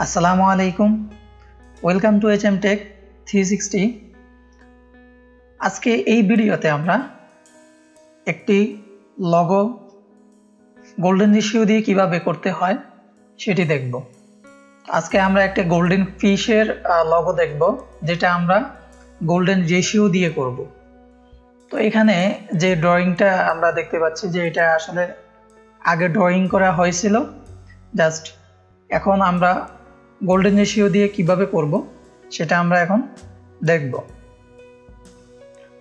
আসসালামু আলাইকুম, welcome to HM Tech 360। আজকে এই ভিডিওতে আমরা একটি লগো গোল্ডেন রেশিও দিয়ে কিভাবে করতে হয় সেটি দেখব। আজকে আমরা একটা গোল্ডেন ফিশের লগো দেখব, যেটা আমরা গোল্ডেন রেশিও দিয়ে করব। তো এখানে যে ড্রয়িংটা আমরা দেখতে পাচ্ছি যে এটা আসলে আগে ড্রয়িং করা হয়েছিল, জাস্ট এখন আমরা গোল্ডেন রেশিও দিয়ে কিভাবে করব সেটা আমরা এখন দেখব।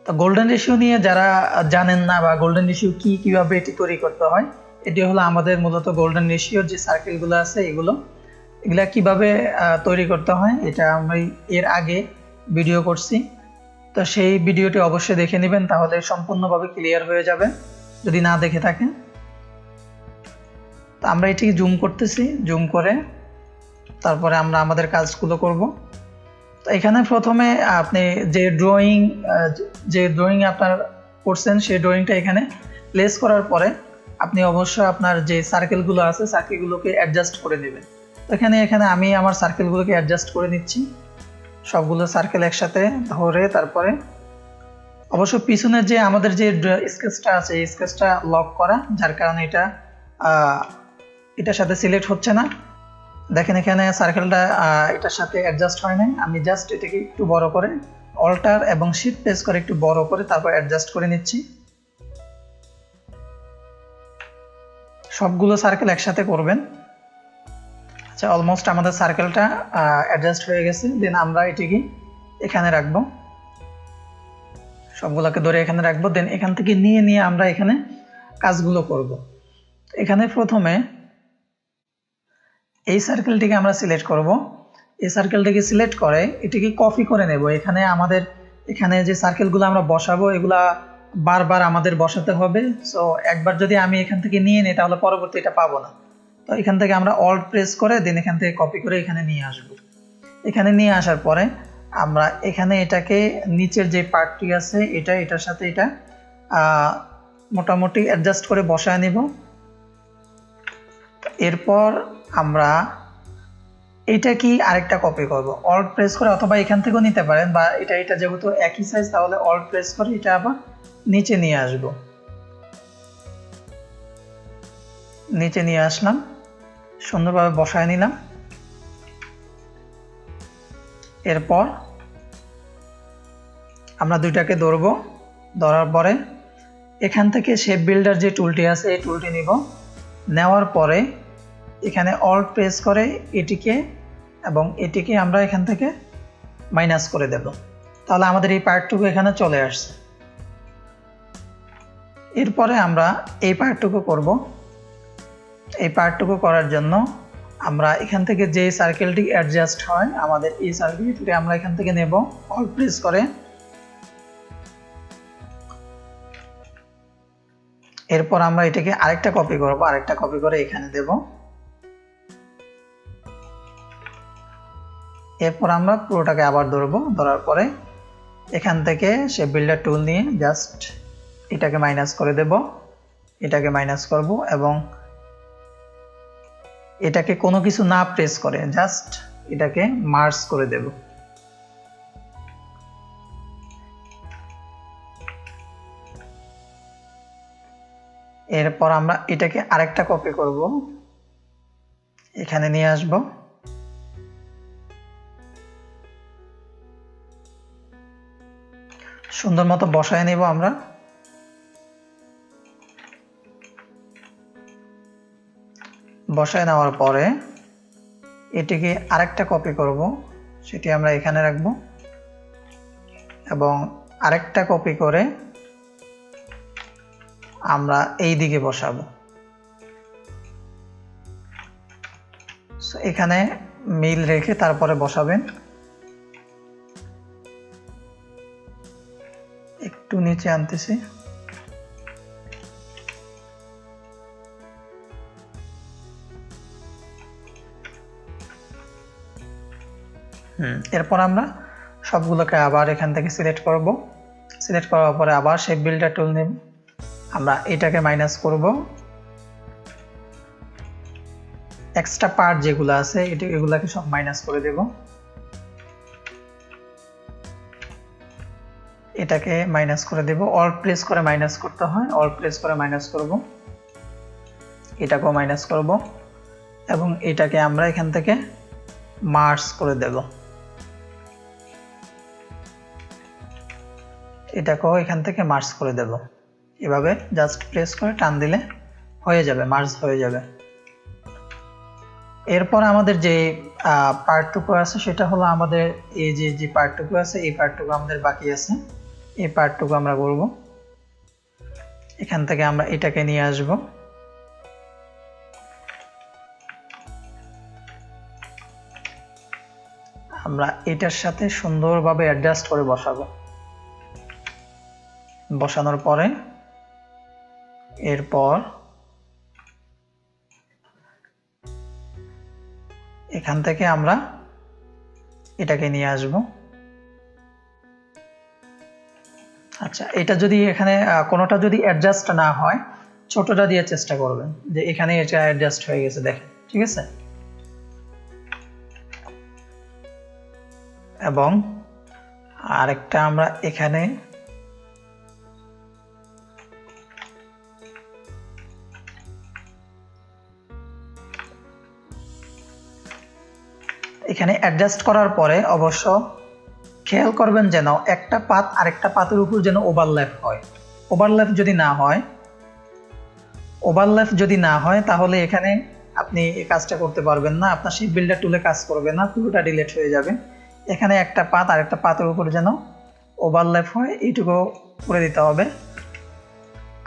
তো গোল্ডেন রেশিও নিয়ে যারা জানেন না বা গোল্ডেন রেশিও কিভাবে এটি তৈরি করতে হয়, এটি হলো আমাদের মূলত গোল্ডেন রেশিওর যে সার্কেলগুলো আছে এগুলা কিভাবে তৈরি করতে হয় এটা আমরা এর আগে ভিডিও করছি। তো সেই ভিডিওটি অবশ্যই দেখে নেবেন, তাহলে সম্পূর্ণভাবে ক্লিয়ার হয়ে যাবে যদি না দেখে থাকেন। তো আমরা এটি জুম করতেছি, জুম করে তারপরে আমরা আমাদের কাজগুলো করব। তো এখানে প্রথমে আপনি যে ড্রয়িং আপনার করছেন সেই ড্রয়িংটা এখানে প্লেস করার পরে আপনি অবশ্যই আপনার যে সার্কেলগুলো আছে সার্কেলগুলোকে অ্যাডজাস্ট করে নেবেন। তো এখানে আমি আমার সার্কেলগুলোকে অ্যাডজাস্ট করে নিচ্ছি, সবগুলো সার্কেল একসাথে ধরে তারপরে অবশ্য পিছনের যে আমাদের যে স্কেচটা আছে এই স্কেচটা লক করা, যার কারণে এটার সাথে সিলেক্ট হচ্ছে না। দেখেন এখানে সার্কেলটা এটার সাথে অ্যাডজাস্ট হয় নাই। আমি জাস্ট এটাকে একটু বড় করে অল্টার এবং শিফট প্রেস করে একটু বড় করে তারপর অ্যাডজাস্ট করে নিচ্ছি। সবগুলো সার্কেল একসাথে করবেন। আচ্ছা, অলমোস্ট আমাদের সার্কেলটা অ্যাডজাস্ট হয়ে গেছে। দেন আমরা এটিকে এখানে রাখবো, সবগুলোকে ধরে এখানে রাখবো। দেন এখান থেকে নিয়ে আমরা এখানে কাজগুলো করব। এখানে প্রথমে এই সার্কেলটিকে আমরা সিলেক্ট করব। এই সার্কেলটিকে সিলেক্ট করে এটিকে কপি করে নেব। এখানে যে সার্কেলগুলো আমরা বসাবো এগুলা বারবার আমাদের বসাতে হবে। সো একবার যদি আমি এখান থেকে নিয়ে নিই তাহলে পরবর্তী এটা পাবো না। তো এখান থেকে আমরা অল্ট প্রেস করে দেন এখান থেকে কপি করে এখানে নিয়ে আসব। এখানে নিয়ে আসার পরে আমরা এখানে এটাকে নিচের যে পার্টটি আছে এটার সাথে এটা মোটামুটি অ্যাডজাস্ট করে বসায় নিব। এরপর আমরা এটা কি আরেকটা কপি করব, অল্ট প্রেস করে, অথবা এখান থেকেও নিতে পারেন, বা এটা যেহেতু একই সাইজ তাহলে অল্ট প্রেস করে এটা আবার নিচে নিয়ে আসব। নিচে নিয়ে আসলাম, সুন্দরভাবে বসায় নিলাম। এরপর আমরা দুইটাকে ধরবো, ধরার পরে এখান থেকে শেপ বিল্ডার যে টুলটি আছে এই টুলটি নিব। নেওয়ার পরে এখানে অল্ট প্রেস করে এটিকে আমরা এখান থেকে মাইনাস করে দেব। তাহলে আমাদের এই পার্টটুকু এখানে চলে আসছে। এরপরে আমরা এই পার্টটুকু করব। এই পার্টটুকু করার জন্য আমরা এখান থেকে যে সার্কেলটি অ্যাডজাস্ট হয় আমাদের এই সার্কেলটি আমরা এখান থেকে নেব, অল্ট প্রেস করে। এরপর আমরা এটাকে আরেকটা কপি করব, আরেকটা কপি করে এখানে দেব। এরপর আমরা পুরোটাকে আবার ধরবো, ধরার পরে এখান থেকে শেপ বিল্ডার টুল নিয়ে জাস্ট এটাকে মাইনাস করে দেব, এটাকে মাইনাস করব এবং এটাকে কোনো কিছু না প্রেস করে জাস্ট এটাকে মার্জ করে দেব। এরপর আমরা এটাকে আরেকটা কপি করব, এখানে নিয়ে আসব। সুন্দর মতো বসায় নেব আমরা। বসায় নেওয়ার পরে এটিকে আরেকটা কপি করব, সেটি আমরা এখানে রাখব এবং আরেকটা কপি করে আমরা এই দিকে বসাবো। এখানে মিল রেখে তারপরে বসাবেন। একটু নিচে আনতেছি। এরপর আমরা সবগুলোকে আবার এখান থেকে সিলেক্ট করব। সিলেক্ট করার পরে আবার শেপ বিল্ডার টুল নেব, আমরা এটাকে মাইনাস করব এক্সট্রা পার্ট যেগুলো আছে এগুলাকে সব মাইনাস করে দেব। এটাকে মাইনাস করে দেব, অল্ট প্রেস করে মাইনাস করতে হয়, অল্ট প্রেস করে মাইনাস করব। এটাকেও মাইনাস করব এবং এটাকে আমরা এখান থেকে মার্জ করে দেব। এটাকেও এখান থেকে মার্জ করে দেব। এভাবে জাস্ট প্রেস করে টান দিলে হয়ে যাবে, মার্জ হয়ে যাবে। এরপর আমাদের যে পার্টটুকু আছে সেটা হলো আমাদের এই যে পার্টটুকু আছে এই পার্টটুকু আমাদের বাকি আছে। এই পার্টটুকু আমরা করব। এখান থেকে আমরা এটাকে নিয়ে আসব, আমরা এটার সাথে সুন্দরভাবে অ্যাডজাস্ট করে বসাবো। বসানোর পরে এরপর এখান থেকে আমরা এটাকে নিয়ে আসব। আচ্ছা, এটা যদি এখানে কোনোটা যদি অ্যাডজাস্ট না হয় ছোটটা দিয়ে চেষ্টা করবেন, যে এখানে এটা অ্যাডজাস্ট হয়ে গেছে দেখেন, ঠিক আছে। এবং আরেকটা আমরা এখানে অ্যাডজাস্ট করার পরে অবশ্য খেয়াল করবেন যেন একটা পাত আরেকটা পাতের উপর যেন ওভারল্যাপ হয়। ওভারল্যাপ যদি না হয় তাহলে এখানে আপনি এই কাজটা করতে পারবেন না, আপনার শেপ বিল্ডার টুলে কাজ করবে না, পুরোটা ডিলিট হয়ে যাবে। এখানে একটা পাত আরেকটা পাতের উপর যেন ওভারল্যাপ হয়, এইটুকু করে দিতে হবে।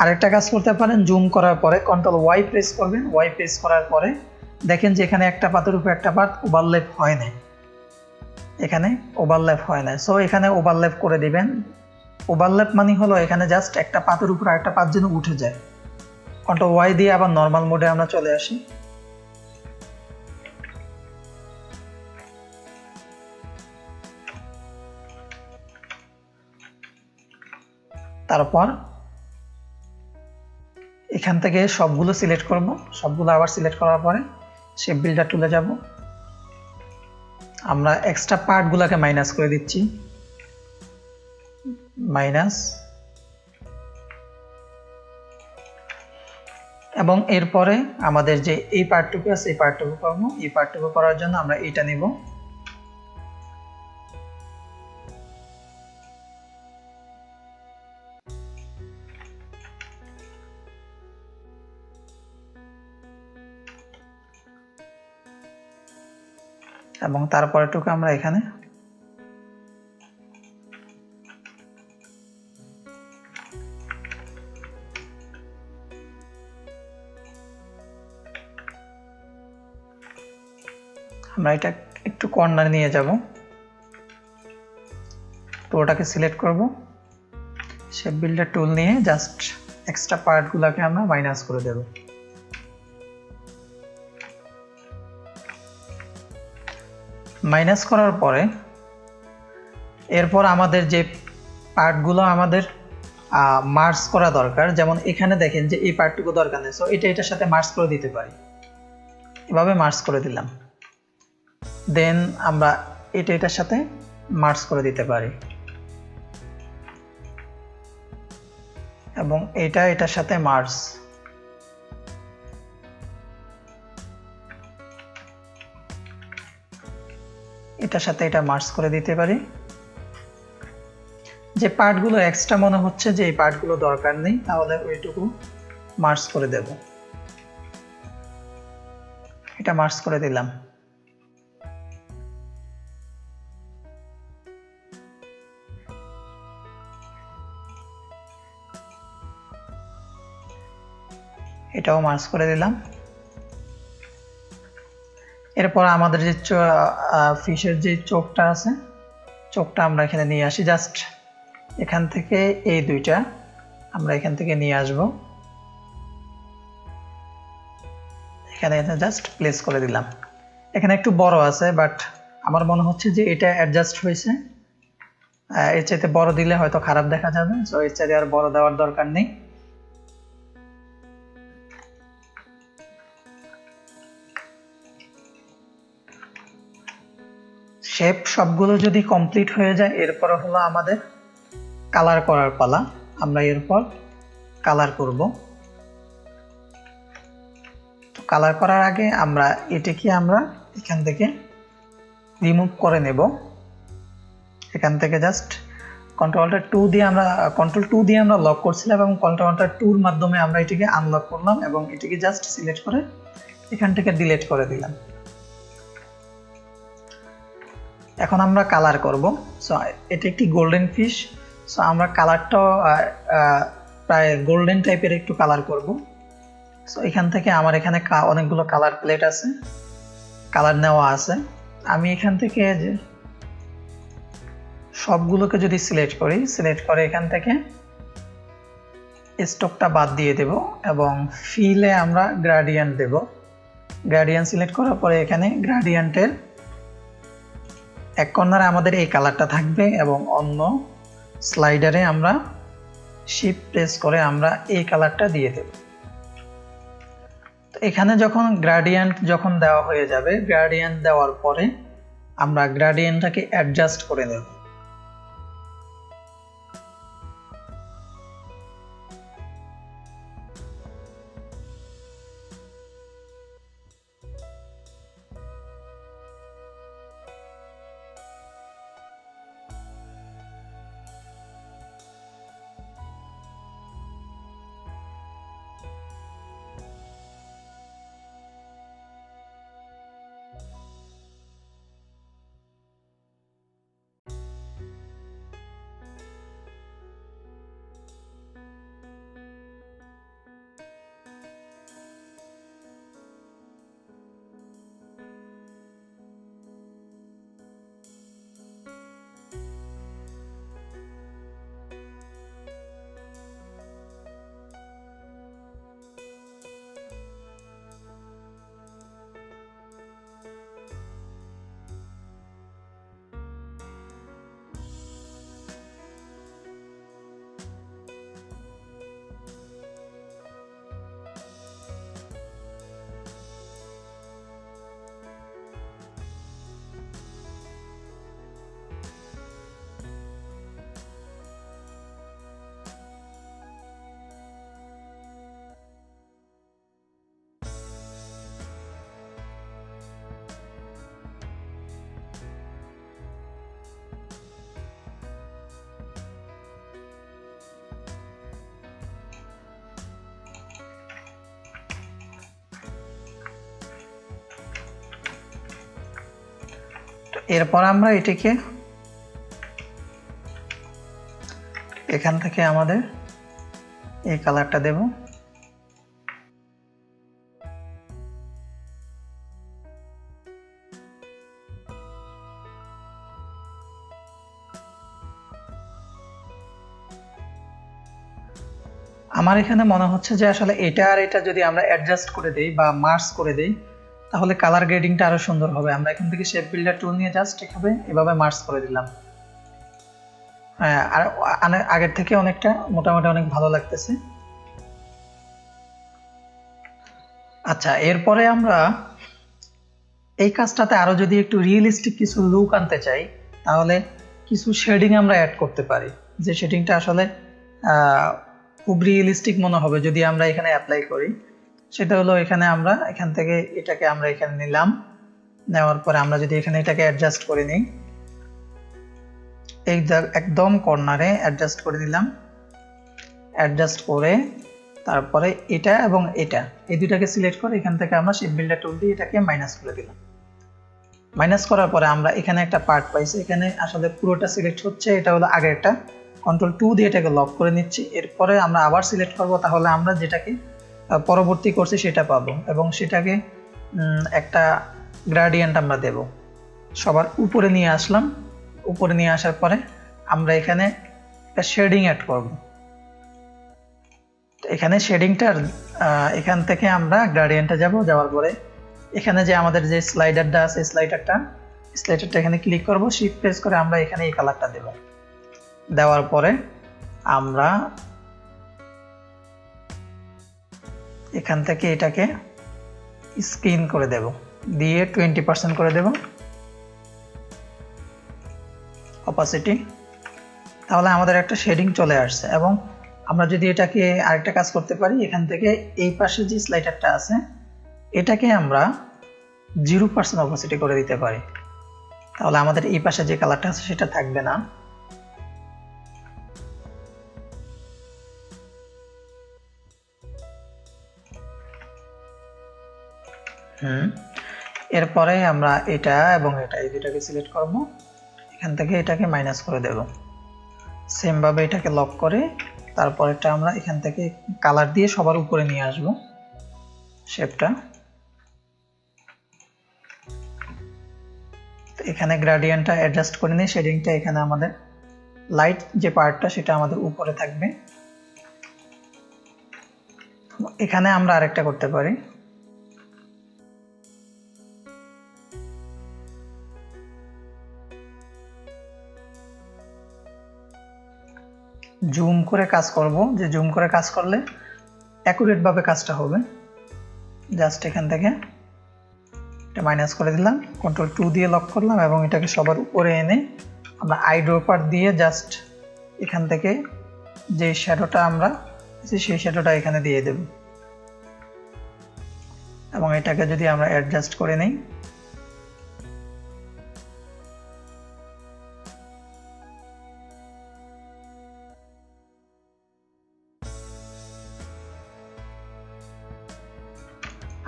আরেকটা কাজ করতে পারেন, জুম করার পরে কন্ট্রোল ওয়াই প্রেস করবেন। ওয়াই প্রেস করার পরে দেখেন যে এখানে একটা পাতের উপর একটা পাত ওভারল্যাপ হয় না, এখানে ওভারল্যাপ হয় না। সো এখানে ওভারল্যাপ করে দিবেন। ওভারল্যাপ মানে হলো এখানে জাস্ট একটা পাতের উপর আরেকটা পাত যেন উঠে যায়। কন্ট্রোল ওয়াই দিয়ে আবার নর্মাল মোডে আমরা চলে আসি। তারপর এখান থেকে সবগুলো সিলেক্ট করব। সবগুলো আবার সিলেক্ট করার পরে শেপ বিল্ডার টুলে যাব। আমরা এক্সট্রা পার্টগুলোকে মাইনাস করে দিচ্ছি, মাইনাস। এবং এরপরে আমাদের যে এই পার্টটুকু আছে এই পার্টটুকু করব। এই পার্টটুকু করার জন্য আমরা এইটা নেব, এবং তারপরেটুকু আমরা এখানে আমরা এটা একটু কর্নার নিয়ে যাব, পুরোটাকে সিলেক্ট করব, শেপ বিল্ডার টুল নিয়ে জাস্ট এক্সট্রা পার্টগুলোকে আমরা মাইনাস করে দেব। মাইনাস করার পরে এরপর আমাদের যে পার্টগুলো আমাদের মার্জ করা দরকার, যেমন এখানে দেখেন যে এই পার্টটুকু দরকার নেই, সো এটার সাথে মার্জ করে দিতে পারি। এভাবে মার্জ করে দিলাম, দেন আমরা এটার সাথে মার্জ করে দিতে পারি এবং এটার সাথে মার্জ। এটার সাথে এটা মার্জ করে দিতে পারি। যে পার্টগুলো এক্সট্রা মনে হচ্ছে যে এই পার্টগুলো দরকার নেই, তাহলে ওইটুকু মার্জ করে দেব। এটা মার্জ করে দিলাম। এটাও মার্জ করে দিলাম। এরপর আমাদের যে ফিশের যে চোখটা আছে, চোখটা আমরা এখানে নিয়ে আসি। জাস্ট এখান থেকে এই দুইটা আমরা এখান থেকে নিয়ে আসব, এখানে জাস্ট প্লেস করে দিলাম। এখানে একটু বড় আছে, বাট আমার মনে হচ্ছে যে এটা অ্যাডজাস্ট হয়েছে। এর চাইতে বড় দিলে হয়তো খারাপ দেখা যাবে, সো এর চাইতে আর বড় দেওয়ার দরকার নেই। শেপ সবগুলো যদি কমপ্লিট হয়ে যায় এরপর হলো আমাদের কালার করার পালা। আমরা এরপর কালার করব। তো কালার করার আগে আমরা এটাকে আমরা এখান থেকে রিমুভ করে নেব। এখান থেকে জাস্ট কন্ট্রোল-2 দিয়ে আমরা লক করছিলাম এবং কন্ট্রোল-2 মাধ্যমে আমরা এটাকে আনলক করলাম এবং এটাকে জাস্ট সিলেক্ট করে এখান থেকে ডিলিট করে দিলাম। এখন আমরা কালার করব। সো এটা একটি গোল্ডেন ফিশ। সো আমরা কালারটাও প্রায় গোল্ডেন টাইপের একটু কালার করব। সো এখান থেকে আমার এখানে অনেকগুলো কালার প্লেট আছে, কালার নেওয়া আছে। আমি এখান থেকে যে সবগুলোকে যদি সিলেক্ট করে এখান থেকে স্টকটা বাদ দিয়ে দেব এবং ফিলে আমরা গ্রেডিয়েন্ট দেব। গ্রেডিয়েন্ট সিলেক্ট করার পরে এখানে গ্রেডিয়েন্টের এক কর্নারে আমাদের এই কালারটা থাকবে এবং অন্য স্লাইডারে আমরা শিফট প্রেস করে আমরা এই কালারটা দিয়ে দেব। তো এখানে যখন গ্রেডিয়েন্ট দেওয়া হয়ে যাবে, গ্রেডিয়েন্ট দেওয়ার পরে আমরা গ্রেডিয়েন্টটাকে অ্যাডজাস্ট করে নেব। এরপর আমরা এটাকে এখান থেকে আমাদের এই কালারটা দেব। আমার এখানে মনে হচ্ছে যে আসলে এটা আর এটা যদি আমরা অ্যাডজাস্ট করে দেই বা মার্জ করে দেই তাহলে কালার গ্রেডিংটা আরো সুন্দর হবে। আমরা এখান থেকে শেপ বিল্ডার টুল নিয়ে জাস্ট এভাবে মার্জ করে দিলাম। হ্যাঁ, আর আগের থেকে অনেকটা মোটামুটি অনেক ভালো লাগতেছে। আচ্ছা, এরপরে আমরা এই কাজটাতে আরো যদি একটু রিয়েলিস্টিক কিছু লুক আনতে চাই তাহলে কিছু শেডিং আমরা অ্যাড করতে পারি, যে শেডিংটা আসলে খুব রিয়েলিস্টিক মনে হবে যদি আমরা এখানে অ্যাপ্লাই করি। সেটা হলো এখানে আমরা এখান থেকে এটাকে আমরা এখানে নিলাম, নেওয়ার পরে আমরা যদি এখানে এটাকে অ্যাডজাস্ট করে নিই, এই একদম কর্নারে অ্যাডজাস্ট করে দিলাম। অ্যাডজাস্ট করে তারপরে এটা এবং এটা এই দুটাকে সিলেক্ট করে এখান থেকে আমরা শেপ বিল্ডার টুল দিয়ে এটাকে মাইনাস করে দিলাম। মাইনাস করার পরে আমরা এখানে একটা পার্ট পাইছি, এখানে আসলে পুরোটা সিলেক্ট হচ্ছে, এটা হলো আগে একটা কন্ট্রোল-2 দিয়ে এটাকে লক করে নিচ্ছি। এরপরে আমরা আবার সিলেক্ট করব, তাহলে আমরা যেটাকে পরবর্তী করছি সেটা পাবো এবং সেটাকে একটা গ্রেডিয়েন্ট আমরা দেব। সবার উপরে নিয়ে আসলাম, উপরে নিয়ে আসার পরে আমরা এখানে একটা শেডিং অ্যাড করব। এখানে শেডিংটার এখান থেকে আমরা গ্রেডিয়েন্টে যাব, যাওয়ার পরে এখানে যে আমাদের যে স্লাইডারটা আছে স্লাইডারটা এখানে ক্লিক করব, শিফট প্রেস করে আমরা এখানে এই কালারটা দেব। দেওয়ার পরে আমরা এখান থেকে এটাকে স্ক্রিন করে দেব, দিয়ে 20% করে দেব। অপাসিটি। তাহলে আমাদের একটা শেডিং চলে আসছে। এবং আমরা যদি এটাকে আরেকটা কাজ করতে পারি, এখান থেকে এই পাশে যে স্লাইডারটা আছে এটাকে আমরা 0% অপাসিটি করে দিতে পারি। তাহলে আমাদের এই পাশে যে কালারটা আছে সেটা থাকবে না। এরপরে আমরা এটা এবং এটা এই দুটাকে সিলেক্ট করব, এখান থেকে এটাকে মাইনাস করে দেব। সেম ভাবে এটাকে লক করে তারপরেটা আমরা এখান থেকে কালার দিয়ে সবার উপরে নিয়ে আসব শেপটা। এখানে গ্রেডিয়েন্টটা অ্যাডজাস্ট করে নিই, শেডিংটা এখানে আমাদের লাইট যে পার্টটা সেটা আমাদের উপরে থাকবে। এখানে আমরা আরেকটা করতে পারি, জুম করে কাজ করব, যে জুম করে কাজ করলে অ্যাকুরেট ভাবে কাজটা হবে। জাস্ট এখান থেকে এটা মাইনাস করে দিলাম, কন্ট্রোল 2 দিয়ে লক করলাম এবং এটাকে সবার উপরে এনে আমরা আইড্রপার দিয়ে জাস্ট এখান থেকে যে শ্যাডোটা আমরা সেই শ্যাডোটা এখানে দিয়ে দেব এবং এটাকে যদি আমরা অ্যাডজাস্ট করে নেই,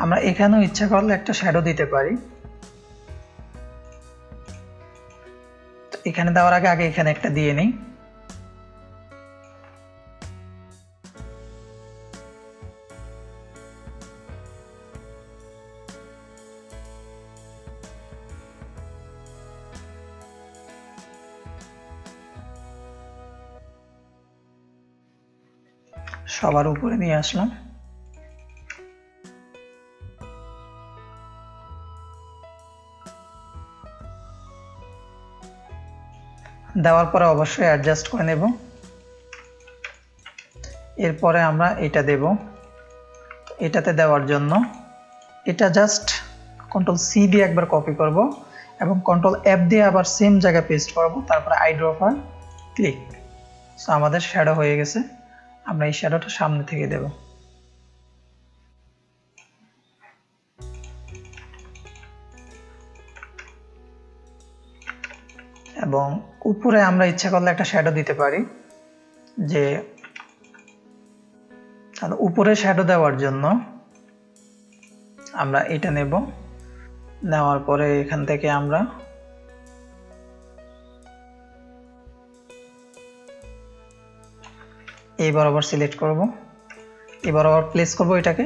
আমরা এখানেও ইচ্ছা করলে একটা শ্যাডো দিতে পারি। এখানে দেওয়ার আগে এখানে একটা দিয়ে নেই। সবার উপরে নিয়ে আসলাম। দেওয়ার পরে অবশ্যই অ্যাডজাস্ট করে নেব। এরপরে আমরা এটা দেব। এটাতে দেওয়ার জন্য এটা জাস্ট কন্ট্রোল সি দিয়ে একবার কপি করব এবং কন্ট্রোল এফ দিয়ে আবার সেম জায়গায় পেস্ট করব, তারপরে আইড্রপার ক্লিক। সো আমাদের শ্যাডো হয়ে গেছে। আমরা এই শ্যাডোটা সামনে থেকে দেব এবং উপরে আমরা ইচ্ছা করলে একটা শ্যাডো দিতে পারি। যে উপরে শ্যাডো দেওয়ার জন্য আমরা এটা নেব, নেওয়ার পরে এখান থেকে আমরা এই বরাবর সিলেক্ট করব, এই বরাবর প্লেস করব। এটাকে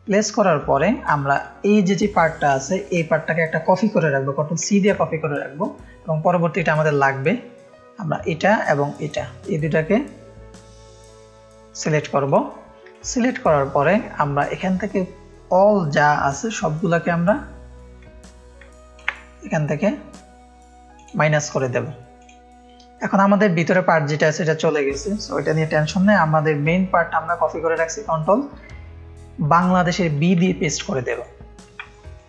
প্লেস করার পরে আমরা এই যে পার্টটা আছে এই পার্টটাকে একটা কপি করে রাখবো, কন্ট্রোল সি দিয়ে কপি করে রাখবো এবং পরবর্তীটা আমাদের লাগবে। আমরা এটা এবং এটা এই দুটাকে সিলেক্ট করব। সিলেক্ট করার পরে আমরা এখান থেকে অল যা আছে সবগুলোকে আমরা এখান থেকে মাইনাস করে দেব। এখন আমাদের ভিতরে পার্ট যেটা আছে এটা চলে গেছে, সো এটা নিয়ে টেনশন নেই। আমাদের মেইন পার্ট আমরা কপি করে রাখছি, কন্ট্রোল বাংলাদেশের বি দিয়ে পেস্ট করে দেব।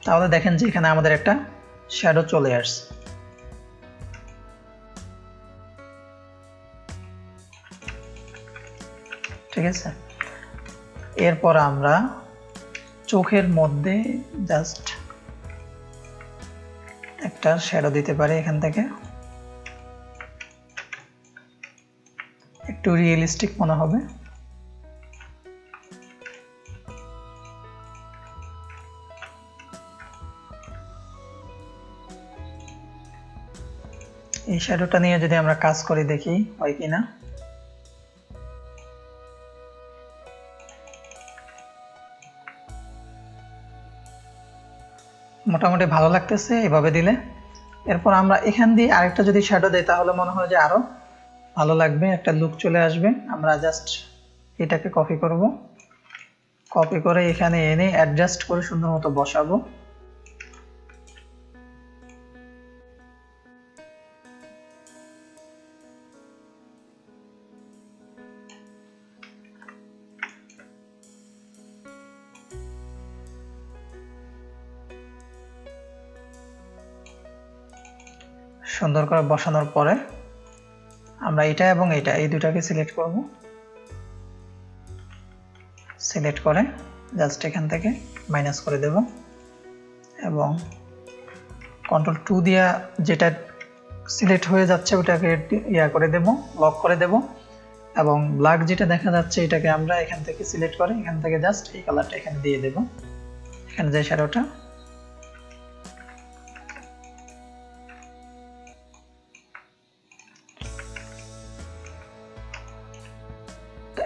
তাহলে দেখেন যে এখানে আমাদের একটা শ্যাডো চলে আসছে। ঠিক আছে, এরপর আমরা চোখের মধ্যে জাস্ট একটা শ্যাডো দিতে পারি, এখান থেকে একটু রিয়েলিস্টিক মনে হবে। এই শ্যাডোটা নিয়ে যদি আমরা কাজ করি দেখি হয় কিনা। মোটামুটি ভালো লাগতেছে এভাবে দিলে। এরপর আমরা এখান দিয়ে আরেকটা যদি শ্যাডো দেই তাহলে মনে হয় যে আরো ভালো লাগবে, একটা লুক চলে আসবে। আমরা জাস্ট এটাকে কপি করব, কপি করে এখানে এনে অ্যাডজাস্ট করে সুন্দর মতো বসাবো। সুন্দর করে বসানোর পরে আমরা এটা এবং এটা এই দুটাকে সিলেক্ট করব, সিলেক্ট করে জাস্ট এখান থেকে মাইনাস করে দেব এবং কন্ট্রোল 2 দিয়ে যেটা সিলেক্ট হয়ে যাচ্ছে ওটাকে করে দেব, লক করে দেব এবং ব্ল্যাক যেটা দেখা যাচ্ছে এটাকে আমরা এখান থেকে সিলেক্ট করে এখান থেকে জাস্ট এই কালারটা এখানে দিয়ে দেব, এখানে যে শ্যাডোটা।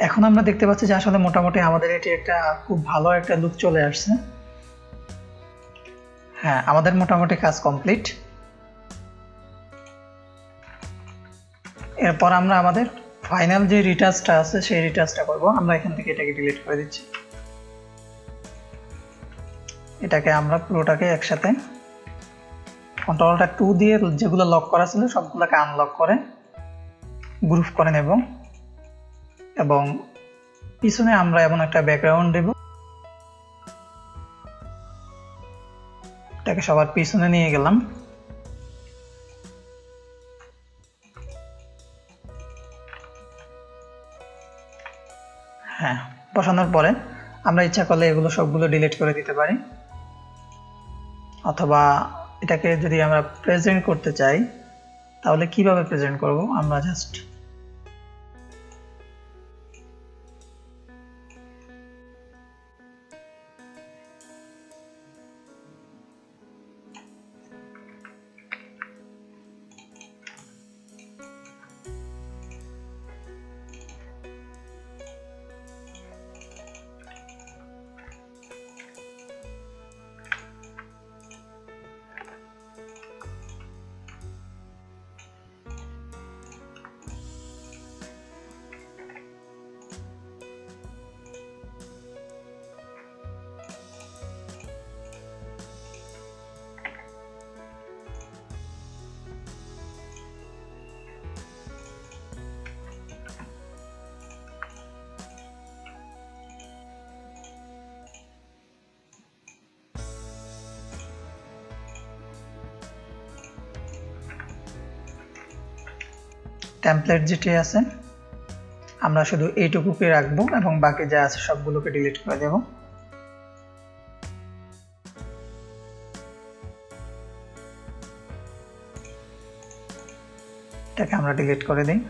এখন আমরা দেখতে পাচ্ছি যে আসলে মোটামুটি আমাদের এটি একটা খুব ভালো একটা লুক চলে আসছে। হ্যাঁ, আমাদের মোটামুটি কাজ কমপ্লিট। এরপর আমরা আমাদের ফাইনাল যে রিটাচটা আছে সেই রিটাচটা করব। আমরা এখান থেকে এটাকে ডিলিট করে দিচ্ছি, এটাকে আমরা পুরোটাকে একসাথে কন্ট্রোলটা 2 দিয়ে যেগুলো লক করা ছিল সবগুলোকে আনলক করে গ্রুপ করে নেব এবং পিছনে আমরা এমন একটা ব্যাকগ্রাউন্ড দেব, এটাকে সবার পিছনে নিয়ে গেলাম। হ্যাঁ, বসানোর পরে আমরা ইচ্ছা করলে এগুলো সবগুলো ডিলিট করে দিতে পারি, অথবা এটাকে যদি আমরা প্রেজেন্ট করতে চাই তাহলে কিভাবে প্রেজেন্ট করব, আমরা জাস্ট টেমপ্লেট যেটি আছে আমরা শুধু এইটুকুকে রাখবো এবং বাকি যা আছে সবগুলোকে ডিলিট করে দেব। এটাকে আমরা ডিলিট করে দিই,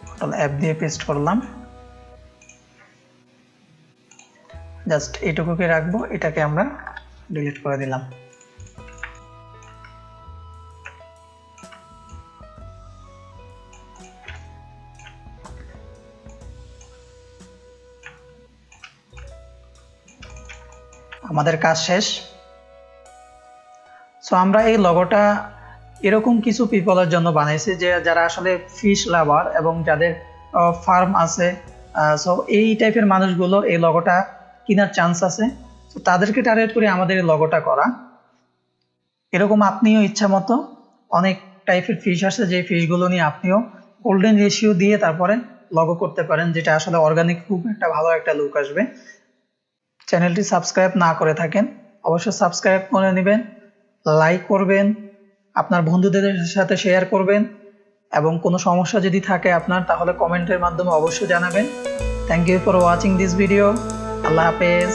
কন্ট্রোল F দিয়ে পেস্ট করলাম, জাস্ট এইটুকুকে রাখবো, এটাকে আমরা ডিলিট করে দিলাম। আমাদের কাজ শেষ। সো আমরা এই লোগোটা এরকম কিছু পিপলের জন্য বানাইছি যে যারা আসলে ফিশ লাভার এবং যাদের ফার্ম আছে, সো এই টাইপের মানুষগুলো এই লোগোটা কেনার চান্স আছে, তো তাদেরকে টার্গেট করে আমাদের এই লোগোটা করা। এরকম আপনিও ইচ্ছা মতো অনেক টাইপের ফিশ আছে যে ফিশগুলো নিয়ে আপনিও গোল্ডেন রেশিও দিয়ে তারপরে লোগো করতে পারেন, যেটা আসলে অর্গানিক খুব একটা ভালো একটা লুক আসবে। চ্যানেলটি সাবস্ক্রাইব না করে থাকেন অবশ্যই সাবস্ক্রাইব করে নেবেন, লাইক করবেন, আপনার বন্ধুদের সাথে শেয়ার করবেন এবং কোনো সমস্যা যদি থাকে আপনার তাহলে কমেন্টের মাধ্যমে অবশ্যই জানাবেন। Thank you for watching this video. আল্লাহ হাফেজ।